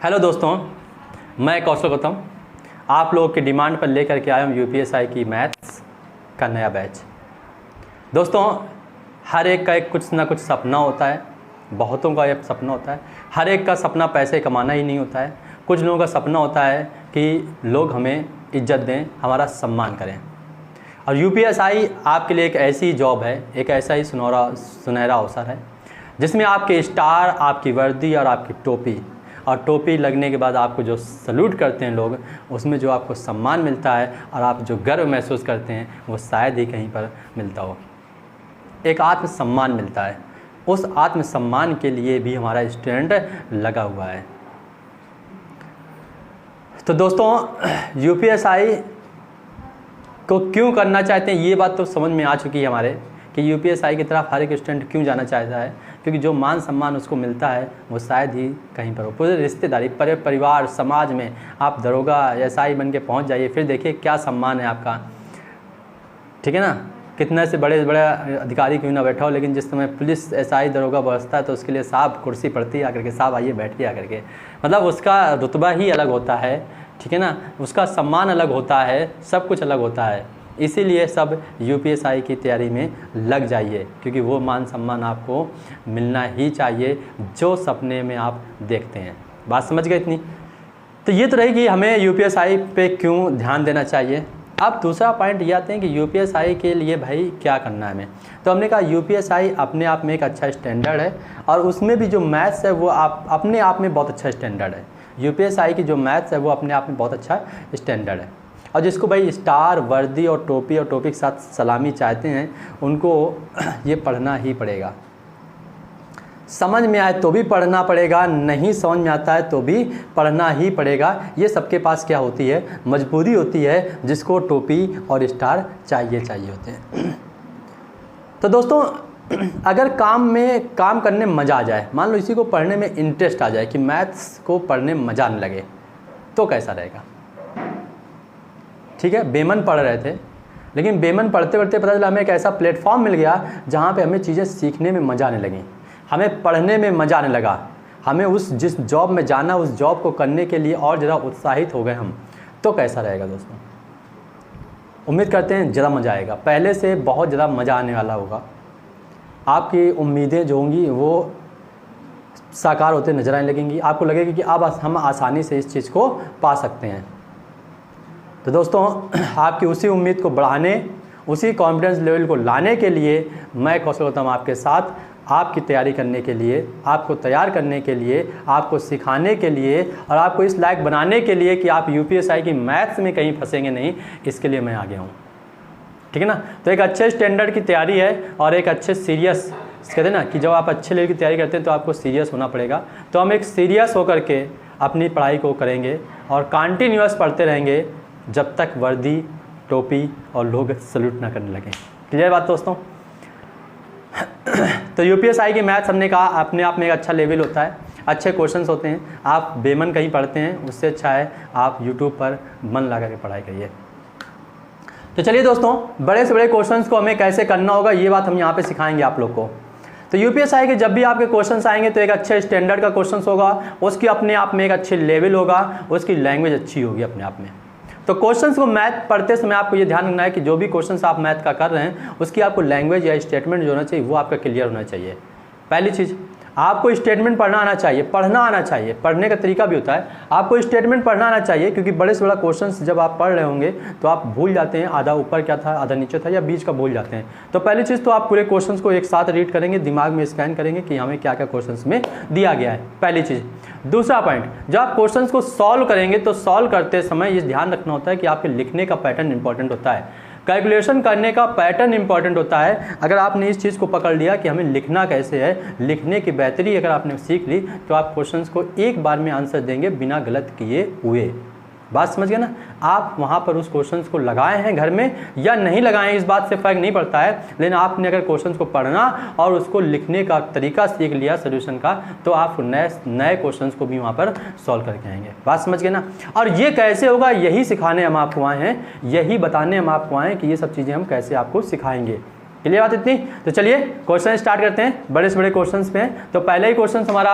Hello दोस्तों, मैं कौशल गौतम आप लोगों की डिमांड पर लेकर के आया हूँ यूपीएसआई की मैथ्स का नया बैच। दोस्तों, हर एक का एक कुछ ना कुछ सपना होता है। बहुतों का एक सपना होता है। हर एक का सपना पैसे कमाना ही नहीं होता है। कुछ लोगों का सपना होता है कि लोग हमें इज्जत दें, हमारा सम्मान करें। और यूपीएसआई आपके लिए एक ऐसी जॉब है, एक ऐसा ही सुनहरा अवसर है जिसमें आपके स्टार, आपकी वर्दी और आपकी टोपी, और टोपी लगने के बाद आपको जो सल्यूट करते हैं लोग, उसमें जो आपको सम्मान मिलता है और आप जो गर्व महसूस करते हैं वो शायद ही कहीं पर मिलता हो। एक आत्मसम्मान मिलता है। उस आत्मसम्मान के लिए भी हमारा स्टैंड लगा हुआ है। तो दोस्तों, यूपीएसआई को क्यों करना चाहते हैं ये बात तो समझ में आ चुकी है हमारे, कि यूपीएसआई की तरफ हर एक स्टूडेंट क्यों जाना चाहता है। क्योंकि जो मान सम्मान उसको मिलता है वो शायद ही कहीं पर हो। पूरे रिश्तेदारी, परिवार, समाज में आप दरोगा एसआई बन के पहुँच जाइए, फिर देखिए क्या सम्मान है आपका। ठीक है ना। कितने से बड़े बड़े अधिकारी क्यों ना बैठा हो, लेकिन जिस समय पुलिस एसआई दरोगा बसता है तो उसके लिए साहब कुर्सी पड़ती है आकर के, साहब आइए बैठिए आकर के। मतलब उसका रुतबा ही अलग होता है। ठीक है ना। उसका सम्मान अलग होता है, सब कुछ अलग होता है। इसीलिए सब यूपीएसआई की तैयारी में लग जाइए, क्योंकि वो मान सम्मान आपको मिलना ही चाहिए जो सपने में आप देखते हैं। बात समझ गए इतनी? तो ये तो रही कि हमें यूपीएसआई पे क्यों ध्यान देना चाहिए। अब दूसरा पॉइंट ये आते हैं कि यूपीएसआई के लिए भाई क्या करना है हमें। तो हमने कहा यूपीएसआई अपने आप में एक अच्छा स्टैंडर्ड है, और उसमें भी जो मैथ्स है वो अपने आप में बहुत अच्छा स्टैंडर्ड है। यूपीएसआई की जो मैथ्स है वो अपने आप में बहुत अच्छा स्टैंडर्ड है। और जिसको भाई स्टार, वर्दी और टोपी के साथ सलामी चाहते हैं, उनको ये पढ़ना ही पड़ेगा। समझ में आए तो भी पढ़ना पड़ेगा, नहीं समझ में आता है तो भी पढ़ना ही पड़ेगा। ये सबके पास क्या होती है, मजबूरी होती है, जिसको टोपी और स्टार चाहिए होते हैं। तो दोस्तों, अगर काम करने में मज़ा आ जाए, मान लो इसी को पढ़ने में इंटरेस्ट आ जाए कि मैथ्स को पढ़ने में मज़ा आने लगे, तो कैसा रहेगा। ठीक है, बेमन पढ़ रहे थे, लेकिन बेमन पढ़ते पढ़ते पता चला हमें एक ऐसा प्लेटफॉर्म मिल गया जहाँ पे हमें चीज़ें सीखने में मज़ा आने लगी, हमें पढ़ने में मज़ा आने लगा, हमें जिस जॉब में जाना उस जॉब को करने के लिए और ज़्यादा उत्साहित हो गए हम। तो कैसा रहेगा दोस्तों? उम्मीद करते हैं ज़्यादा मज़ा आएगा, पहले से बहुत ज़्यादा मज़ा आने वाला होगा। आपकी उम्मीदें जो होंगी वो साकार होते नजर आने लगेंगी। आपको लगेगा कि अब हम आसानी से इस चीज़ को पा सकते हैं। तो दोस्तों, आपकी उसी उम्मीद को बढ़ाने, उसी कॉन्फिडेंस लेवल को लाने के लिए मैं कौशल गौतम आपके साथ, आपकी तैयारी करने के लिए, आपको तैयार करने के लिए, आपको सिखाने के लिए और आपको इस लायक बनाने के लिए कि आप यूपीएसआई की मैथ्स में कहीं फंसेंगे नहीं, इसके लिए मैं आ गया हूँ। ठीक है ना। तो एक अच्छे स्टैंडर्ड की तैयारी है और एक अच्छे सीरियस, कहते हैं ना कि जब आप अच्छे लेवल की तैयारी करते हैं तो आपको सीरियस होना पड़ेगा। तो हम एक सीरियस होकर के अपनी पढ़ाई को करेंगे और कंटिन्यूअस पढ़ते रहेंगे जब तक वर्दी, टोपी और लोग सल्यूट ना करने लगें। क्लियर बात दोस्तों? तो यूपीएसआई की मैथ्स हमने कहा अपने आप में एक अच्छा लेवल होता है, अच्छे क्वेश्चंस होते हैं। आप बेमन कहीं पढ़ते हैं, उससे अच्छा है आप यूट्यूब पर मन लगा के पढ़ाई करिए। तो चलिए दोस्तों, बड़े से बड़े क्वेश्चंस को हमें कैसे करना होगा ये बात हम यहाँ पे सिखाएंगे आप लोग को। तो यूपीएसआई के जब भी आपके क्वेश्चंस आएंगे तो एक अच्छे स्टैंडर्ड का क्वेश्चंस होगा, उसकी अपने आप में एक अच्छे लेवल होगा, उसकी लैंग्वेज अच्छी होगी अपने आप में। तो क्वेश्चंस को मैथ पढ़ते समय आपको ये ध्यान रखना है कि जो भी क्वेश्चंस आप मैथ का कर रहे हैं उसकी आपको लैंग्वेज या स्टेटमेंट जो होना चाहिए वो आपका क्लियर होना चाहिए। पहली चीज़, आपको स्टेटमेंट पढ़ना आना चाहिए, पढ़ना आना चाहिए। पढ़ने का तरीका भी होता है, आपको स्टेटमेंट पढ़ना आना चाहिए, क्योंकि बड़े से बड़ा क्वेश्चंस जब आप पढ़ रहे होंगे तो आप भूल जाते हैं, आधा ऊपर क्या था, आधा नीचे था, या बीच का भूल जाते हैं। तो पहली चीज़ तो आप पूरे क्वेश्चंस को एक साथ रीड करेंगे, दिमाग में स्कैन करेंगे कि हमें क्या क्या क्वेश्चंस में दिया गया है, पहली चीज़। दूसरा पॉइंट, जब आप क्वेश्चंस को सॉल्व करेंगे तो सॉल्व करते समय ये ध्यान रखना होता है कि आपके लिखने का पैटर्न इंपॉर्टेंट होता है, कैलकुलेशन करने का पैटर्न इंपॉर्टेंट होता है। अगर आपने इस चीज़ को पकड़ लिया कि हमें लिखना कैसे है, लिखने की बेहतरी अगर आपने सीख ली तो आप क्वेश्चंस को एक बार में आंसर देंगे बिना गलत किए हुए। बात समझ गए ना। आप वहाँ पर उस क्वेश्चंस को लगाए हैं घर में या नहीं लगाए हैं इस बात से फ़र्क नहीं पड़ता है, लेकिन आपने अगर क्वेश्चंस को पढ़ना और उसको लिखने का तरीका सीख लिया सोल्यूशन का, तो आप नए क्वेश्चंस को भी वहाँ पर सॉल्व करके आएंगे। बात समझ गए ना। और ये कैसे होगा यही सिखाने हम आपको आए हैं, यही बताने हम आपको आए हैं कि ये सब चीज़ें हम कैसे आपको सिखाएंगे। क्लियर बात इतनी। तो चलिए क्वेश्चन स्टार्ट करते हैं, बड़े से बड़े क्वेश्चंस पे हैं। तो पहला ही क्वेश्चन हमारा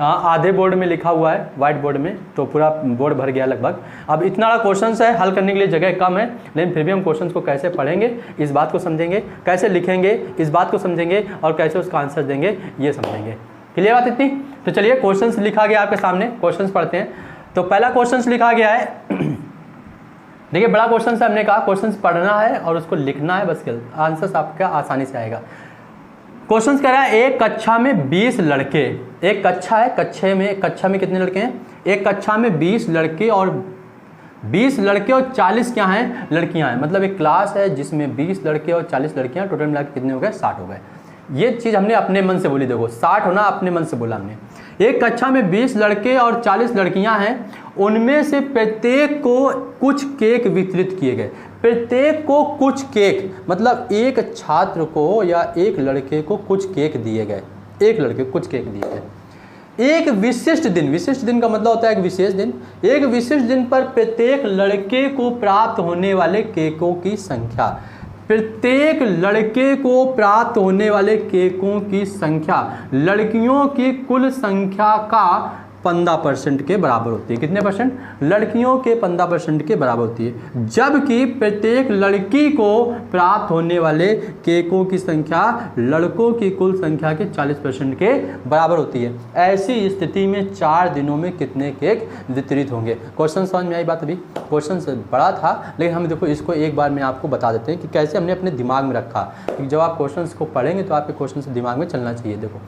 आधे बोर्ड में लिखा हुआ है, व्हाइट बोर्ड में, तो पूरा बोर्ड भर गया लगभग। अब इतना बड़ा क्वेश्चन है, हल करने के लिए जगह कम है, लेकिन फिर भी हम क्वेश्चन को कैसे पढ़ेंगे इस बात को समझेंगे, कैसे लिखेंगे इस बात को समझेंगे, और कैसे उसका आंसर देंगे ये समझेंगे। क्लियर बात इतनी। तो चलिए क्वेश्चन लिखा गया आपके सामने, क्वेश्चन पढ़ते हैं। तो पहला क्वेश्चन लिखा गया है, देखिए बड़ा क्वेश्चन से हमने कहा क्वेश्चन पढ़ना है और उसको लिखना है, बस आंसर आपका आसानी से आएगा। क्वेश्चन कह रहा है एक कक्षा में 20 लड़के, एक कक्षा है, कक्षा में कितने लड़के हैं, एक कक्षा में 20 लड़के और 40 क्या हैं, लड़कियां हैं। मतलब एक क्लास है जिसमें 20 लड़के और 40 लड़कियां, टोटल मिला के कितने हो गए, 60 हो गए। ये चीज़ हमने अपने मन से बोली, देखो 60 होना अपने मन से बोला हमने। एक कक्षा में 20 लड़के और 40 लड़कियां हैं, उनमें से प्रत्येक को कुछ केक वितरित किए गए। प्रत्येक को कुछ केक, मतलब एक छात्र को या एक लड़के को कुछ केक दिए गए, एक लड़के को कुछ केक दिए गए। एक विशिष्ट दिन, विशिष्ट दिन का मतलब होता है एक विशेष दिन, एक विशिष्ट दिन पर प्रत्येक लड़के को प्राप्त होने वाले केकों की संख्या, प्रत्येक लड़के को प्राप्त होने वाले केकों की संख्या लड़कियों की कुल संख्या का 15% के बराबर होती है। कितने परसेंट, लड़कियों के 15% के बराबर होती है। जबकि प्रत्येक लड़की को प्राप्त होने वाले केकों की संख्या लड़कों की कुल संख्या के 40% के बराबर होती है। ऐसी स्थिति में 4 दिनों में कितने केक वितरित होंगे। क्वेश्चन समझ में आई बात। अभी क्वेश्चन बड़ा था, लेकिन हम देखो इसको एक बार में आपको बता देते हैं कि कैसे हमने अपने दिमाग में रखा, क्योंकि जब आप क्वेश्चन को पढ़ेंगे तो आपके क्वेश्चन से दिमाग में चलना चाहिए। देखो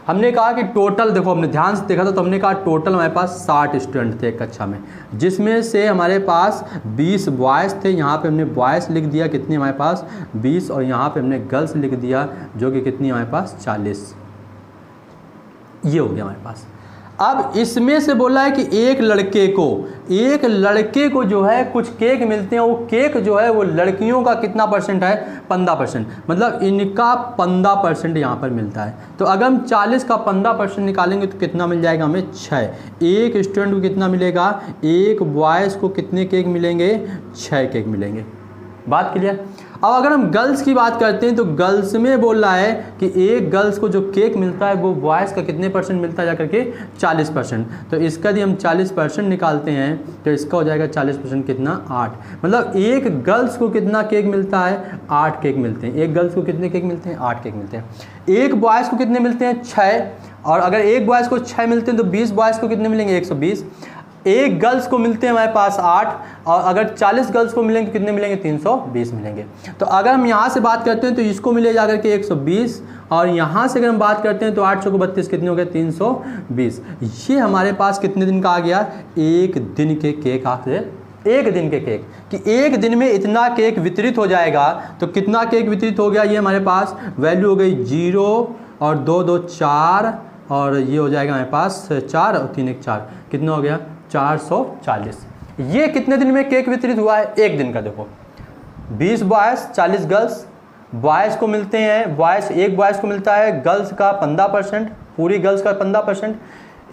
हमने कहा कि टोटल, देखो हमने ध्यान से देखा था, तो हमने कहा टोटल हमारे पास 60 स्टूडेंट थे एक कक्षा में, जिसमें से हमारे पास 20 बॉयज़ थे। यहाँ पे हमने बॉयज़ लिख दिया, कितने हमारे पास 20, और यहाँ पे हमने गर्ल्स लिख दिया जो कि कितनी हमारे पास 40। ये हो गया हमारे पास। अब इसमें से बोला है कि एक लड़के को जो है कुछ केक मिलते हैं, वो केक जो है वो लड़कियों का कितना परसेंट है, 15%, मतलब इनका 15% यहाँ पर मिलता है। तो अगर हम 40 का 15% निकालेंगे तो कितना मिल जाएगा हमें, 6। एक स्टूडेंट को कितना मिलेगा, एक बॉयज़ को कितने केक मिलेंगे, 6 केक मिलेंगे। बात क्लियर। अब अगर हम गर्ल्स की बात करते हैं तो गर्ल्स में बोल रहा है कि एक गर्ल्स को जो केक मिलता है वो बॉयज़ का कितने परसेंट मिलता है, जाकर के 40%। तो इसका यदि हम 40% निकालते हैं तो इसका हो जाएगा 40% कितना, 8। मतलब एक गर्ल्स को कितना केक मिलता है, 8 केक मिलते हैं। एक गर्ल्स को कितने केक मिलते हैं, 8 केक मिलते हैं। एक बॉयज़ को कितने मिलते हैं, 6। और अगर एक बॉयज़ को 6 मिलते हैं तो 20 बॉयज़ को कितने मिलेंगे, 120। एक गर्ल्स को मिलते हैं हमारे पास 8, और अगर 40 गर्ल्स को मिलेंगे कितने मिलेंगे, 320 मिलेंगे। तो अगर हम यहाँ से बात करते हैं तो इसको मिले जाकर के 120, और यहाँ से अगर हम बात करते हैं तो 8 को 32 कितने हो गए, 320। ये हमारे पास कितने दिन का आ गया, एक दिन के केक आखिर, एक दिन के केक, कि एक दिन में इतना केक वितरित हो जाएगा। तो कितना केक वितरित हो गया, ये हमारे पास वैल्यू हो गई 0 और 2 2 4, और ये हो जाएगा हमारे पास 4 और 3 1 4, कितना हो गया, 440। ये कितने दिन में केक वितरित हुआ है, एक दिन का। देखो 20 बॉयज़ 40 गर्ल्स, बॉयज़ को मिलते हैं, एक बॉयज़ को मिलता है गर्ल्स का 15%, पूरी गर्ल्स का 15%,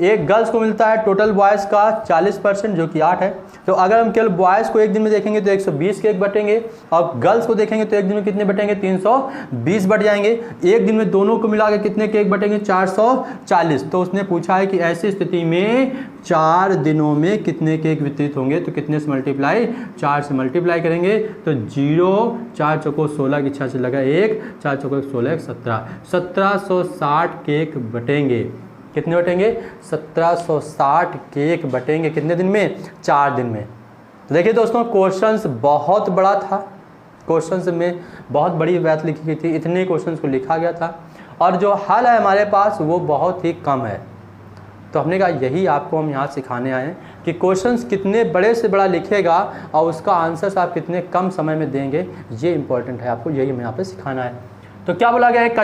एक गर्ल्स को मिलता है टोटल बॉयज़ का 40% जो कि 8 है। तो अगर हम केवल बॉयज़ को एक दिन में देखेंगे तो 120 केक बटेंगे, और गर्ल्स को देखेंगे तो एक दिन में कितने बटेंगे, 320 बट जाएंगे। एक दिन में दोनों को मिला के कितने केक बटेंगे, 440। तो उसने पूछा है कि ऐसी स्थिति में 4 दिनों में कितने केक वितरित होंगे। तो कितने से मल्टीप्लाई, 4 से मल्टीप्लाई करेंगे तो 0, 4 चौको 16 की 6 से लगा 1, 4 चौको 16 17, 1760 केक बटेंगे। कितने बटेंगे, 1760 केक बटेंगे। कितने दिन में, 4 दिन में। तो देखिए दोस्तों क्वेश्चंस बहुत बड़ा था, क्वेश्चंस में बहुत बड़ी बात लिखी गई थी, इतने क्वेश्चंस को लिखा गया था, और जो हल है हमारे पास वो बहुत ही कम है। तो हमने कहा यही आपको हम यहाँ सिखाने आए हैं कि क्वेश्चंस कितने बड़े से बड़ा लिखेगा और उसका आंसर्स आप कितने कम समय में देंगे, ये इंपॉर्टेंट है, आपको यही हमें यहाँ पे सिखाना है। तो क्या बोला गया, एक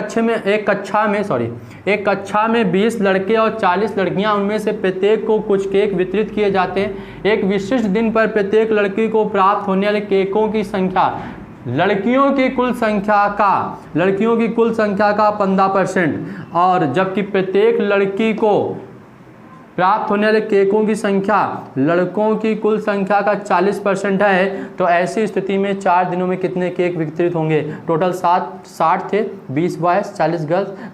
कक्षा में 20 लड़के और 40 लड़कियां, उनमें से प्रत्येक को कुछ केक वितरित किए जाते हैं। एक विशिष्ट दिन पर प्रत्येक लड़की को प्राप्त होने वाले केकों की संख्या लड़कियों की कुल संख्या का 15%, और जबकि प्रत्येक प्राप्त होने वाले केकों की संख्या लड़कों की कुल संख्या का 40% है, तो ऐसी स्थिति में 4 दिनों में कितने केक वितरित होंगे? टोटल 60 थे, 20 बॉयज़ 40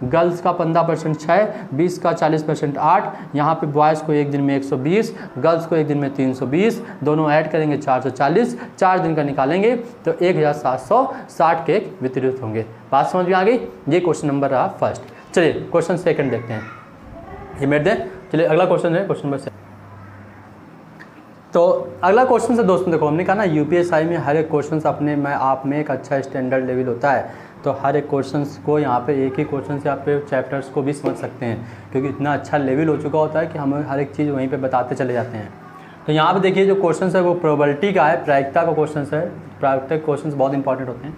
गर्ल्स का 15% 6, 20 का 40% 8, यहाँ पे बॉयज़ को एक दिन में 120, गर्ल्स को एक दिन में 320, दोनों ऐड करेंगे 440, 4 दिन का निकालेंगे तो 1760 केक वितरित होंगे। बात समझ में आ गई? ये क्वेश्चन नंबर रहा फर्स्ट। चलिए क्वेश्चन सेकंड देखते हैं, ये मेट दें। चलिए अगला क्वेश्चन है क्वेश्चन नंबर 7। तो अगला क्वेश्चन से दोस्तों देखो, हमने कहा ना यूपीएसआई में हर एक क्वेश्चन अपने में आप में एक अच्छा स्टैंडर्ड लेवल होता है, तो हर एक क्वेश्चन को यहाँ पे एक ही क्वेश्चन से आप चैप्टर्स को भी समझ सकते हैं, क्योंकि इतना अच्छा लेवल हो चुका होता है कि हम हर एक चीज़ वहीं पे बताते चले जाते हैं। तो यहाँ पे देखिए जो क्वेश्चन है वो प्रोबेबिलिटी का है, प्रायिकता का क्वेश्चन है। प्रायिकता क्वेश्चन बहुत इंपॉर्टेंट होते हैं।